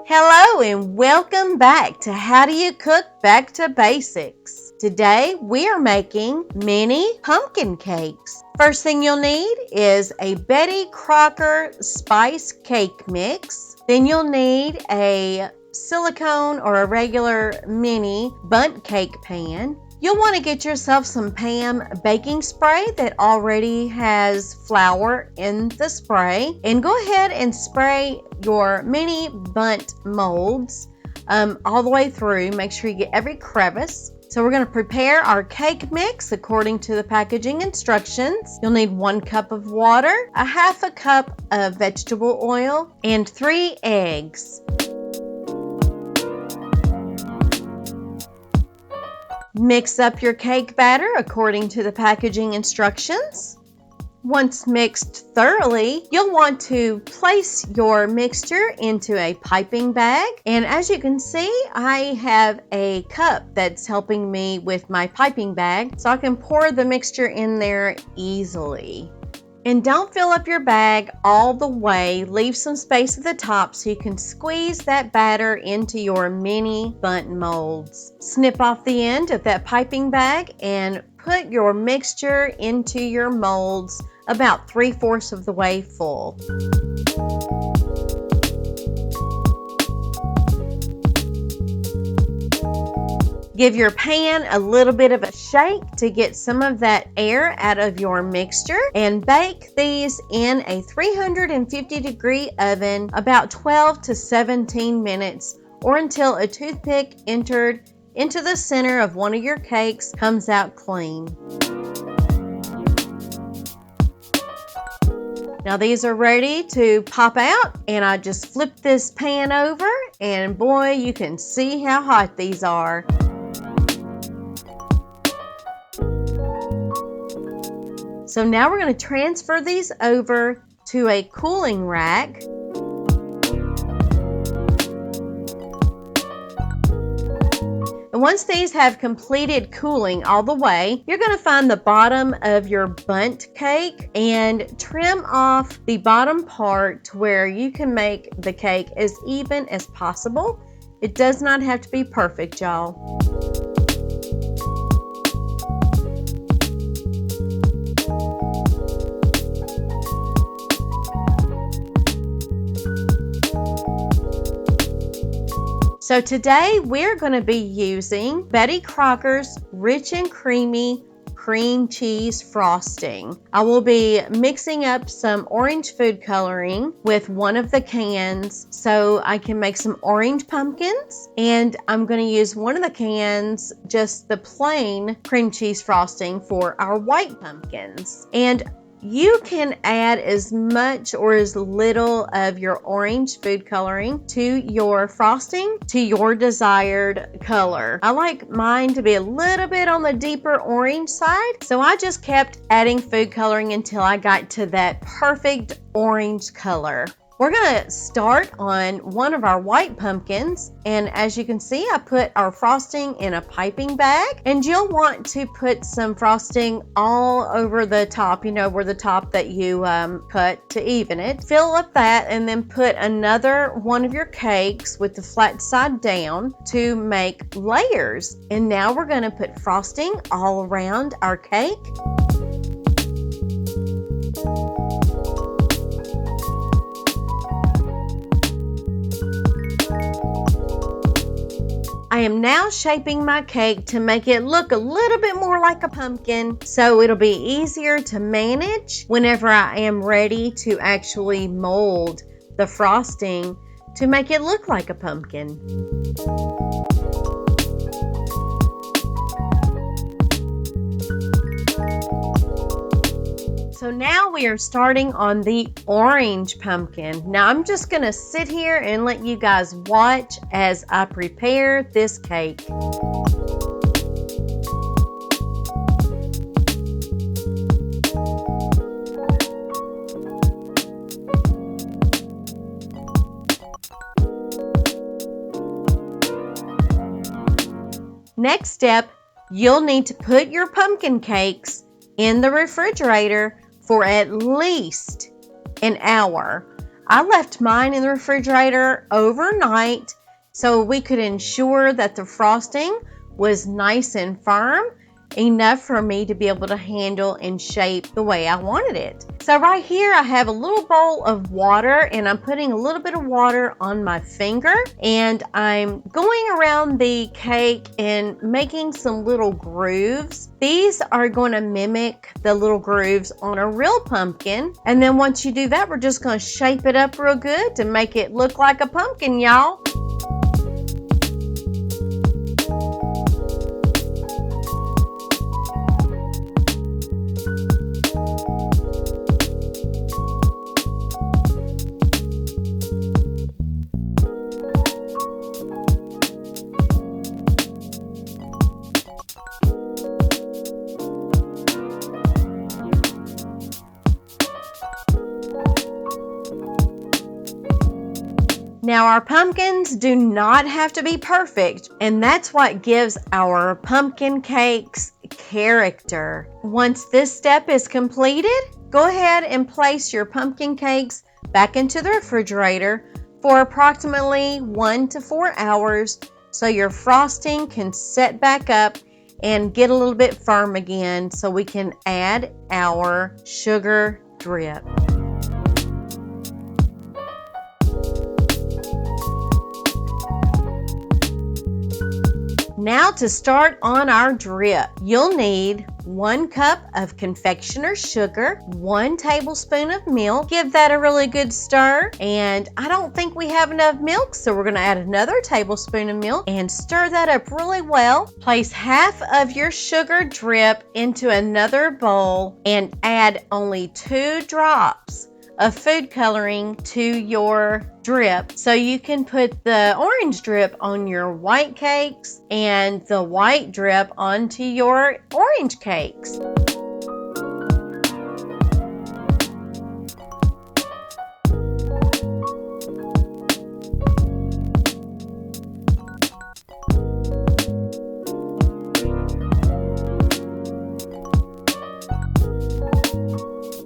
Hello and welcome back to How Do You Cook Back to Basics. Today we are making mini pumpkin cakes. First thing you'll need is a Betty Crocker spice cake mix. Then you'll need a silicone or a regular mini bundt cake pan. You'll want to get yourself some Pam baking spray that already has flour in the spray, and go ahead and spray your mini bundt molds all the way through. Make sure you get every crevice. So we're going to prepare our cake mix according to the packaging instructions. You'll need 1 cup of water, a half a cup of vegetable oil, and 3 eggs. Mix up your cake batter according to the packaging instructions. Once mixed thoroughly, you'll want to place your mixture into a piping bag. And as you can see, I have a cup that's helping me with my piping bag, so I can pour the mixture in there easily. And don't fill up your bag all the way. Leave some space at the top so you can squeeze that batter into your mini bundt molds. Snip off the end of that piping bag and put your mixture into your molds about 3/4 of the way full. Give your pan a little bit of a shake to get some of that air out of your mixture, and bake these in a 350-degree oven about 12 to 17 minutes, or until a toothpick entered into the center of one of your cakes comes out clean. Now these are ready to pop out, and I just flip this pan over, and boy, you can see how hot these are. So now we're going to transfer these over to a cooling rack. And once these have completed cooling all the way, you're going to find the bottom of your bundt cake and trim off the bottom part to where you can make the cake as even as possible. It does not have to be perfect, y'all. So today we're going to be using Betty Crocker's Rich and Creamy Cream Cheese Frosting. I will be mixing up some orange food coloring with one of the cans so I can make some orange pumpkins, and I'm going to use one of the cans, just the plain cream cheese frosting, for our white pumpkins. And you can add as much or as little of your orange food coloring to your frosting to your desired color. I like mine to be a little bit on the deeper orange side, so I just kept adding food coloring until I got to that perfect orange color. We're going to start on one of our white pumpkins, and as you can see, I put our frosting in a piping bag, and you'll want to put some frosting all over the top, you know, where the top that you cut to even it. Fill up that, and then put another one of your cakes with the flat side down to make layers. And now we're going to put frosting all around our cake. I am now shaping my cake to make it look a little bit more like a pumpkin, so it'll be easier to manage whenever I am ready to actually mold the frosting to make it look like a pumpkin. So now we are starting on the orange pumpkin. Now I'm just going to sit here and let you guys watch as I prepare this cake. Next step, you'll need to put your pumpkin cakes in the refrigerator for at least an hour. I left mine in the refrigerator overnight so we could ensure that the frosting was nice and firm, enough for me to be able to handle and shape the way I wanted it. So right here I have a little bowl of water, and I'm putting a little bit of water on my finger, and I'm going around the cake and making some little grooves. These are going to mimic the little grooves on a real pumpkin, and then once you do that, we're just going to shape it up real good to make it look like a pumpkin, y'all. Now our pumpkins do not have to be perfect, and that's what gives our pumpkin cakes character. Once this step is completed, go ahead and place your pumpkin cakes back into the refrigerator for approximately 1 to 4 hours so your frosting can set back up and get a little bit firm again so we can add our sugar drip. Now to start on our drip, you'll need 1 cup of confectioner's sugar, 1 tablespoon of milk. Give that a really good stir, and I don't think we have enough milk, so we're going to add another tablespoon of milk and stir that up really well. Place half of your sugar drip into another bowl and add only 2 drops of food coloring to your drip so you can put the orange drip on your white cakes and the white drip onto your orange cakes.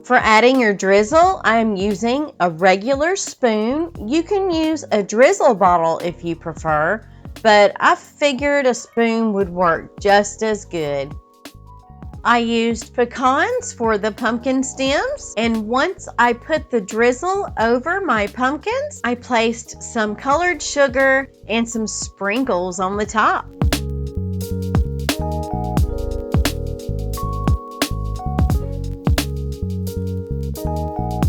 For adding your drizzle, I'm using a regular spoon. You can use a drizzle bottle if you prefer, but I figured a spoon would work just as good. I used pecans for the pumpkin stems, and once I put the drizzle over my pumpkins, I placed some colored sugar and some sprinkles on the top.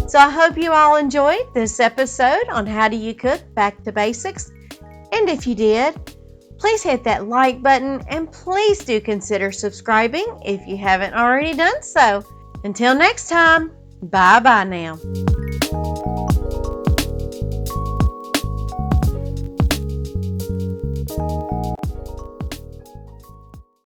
So I hope you all enjoyed this episode on how do you cook back to basics. And if you did, please hit that like button and please do consider subscribing if you haven't already done so. Until next time, bye-bye now.